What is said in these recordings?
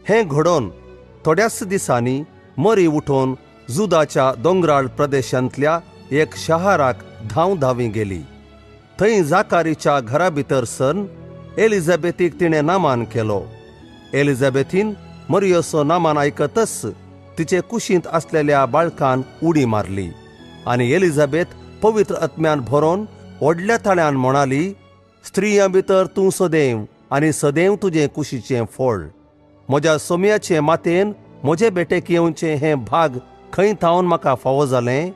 हें घडोवन थोड्याच दिसांनी मरी उठोवन जुदाच्या दोंगराळ प्रदेशांतल्या एक शहराक धांवी गेली. थंय जाकारीच्या घरा भितर सरून एलिझाबेथीक तिणें नामान केलो. एलिझाबेथीन मरियेचो नामान आयकतच तिचे कुशींत आसलेल्या बाळकान उडी मारली आनी एलिझाबेथ पवित्र आत्म्यान भरोवन व्हडल्या ताळ्यान म्हणाली, स्त्रियां भितर तूं सदैव आनी सदैव तुजें कुशीचें फळ. म्हज्या सोमयाचे मातेन म्हजे बेटेक येवचें हें भाग खंय थावन म्हाका फावो जालें.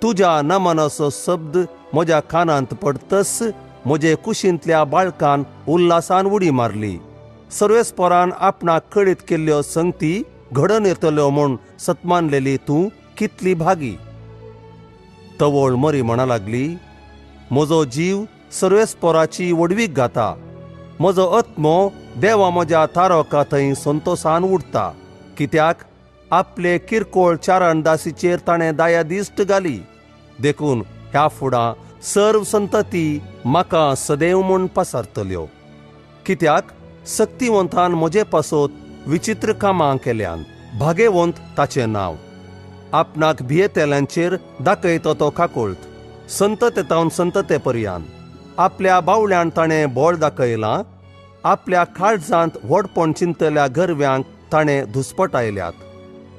तुज्या नामानाचो शब्द म्हज्या कानांत पडतच म्हजे कुशींतल्या बाळकान उल्हासान उडी मारली. सर्वेस्परान आपणाक कळीत केल्ल्यो संगती घडोवन येतल्यो म्हूण सतमानलेली तूं कितली भागी. तवळ मरी म्हणा लागली, म्हजो जीव सर्वेस्पराची वडवीक घाता. म्हजो आत्मो देवा म्हज्या तारका थंय संतोशान उडटा. कित्याक आपले किरकोळ चारणदासीचेर ताणें दया दिश्ट घाली. देखून ह्या फुडां सर्व संतती म्हाका सदैव म्हूण पसारतल्यो. कित्याक शक्तिवंतान म्हजे पासत विचित्र कामां केल्यान. भागेवंत ताचें नांव. आपणाक भियेतेल्यांचेर दाखयतो तो काकोळट. संततेतावन संतते पर्यंत आपल्या बावळ्यान ताणें बोळ दाखयलां. आपल्या काळजांत व्हडपण चिंतल्या गरव्यांक ताणें धुस्पटायल्यात.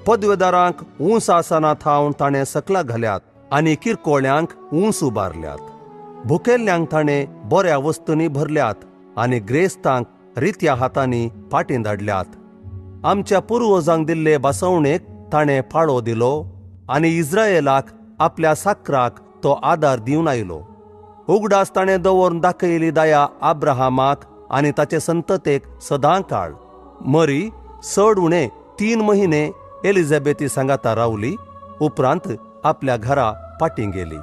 पदवेदारांक ऊंस आसना थावन ताणें सकला घाल्यात आनी किरकोळ्यांक ऊंस उबारल्यात. भुकेल्ल्यांक ताणें बऱ्या वस्तूंनी भरल्यात आनी ग्रेस्तांक रित्या हातांनी फाटीं धाडल्यात. आमच्या पुर्वजांक दिल्ले बासवणेक ताणें पाळो दिलो आनी इस्रायेलाक आपल्या साकराक तो आदार दिवन आयलो. उगडास ताणें दवरून दाखयली दया आब्राहामाक आनी ताचे संततेक सदां काळ. मरी चड उणें 3 म्हयने एलिझाबेथी सांगाता रावली. उपरांत आपल्या घरा फाटीं गेली.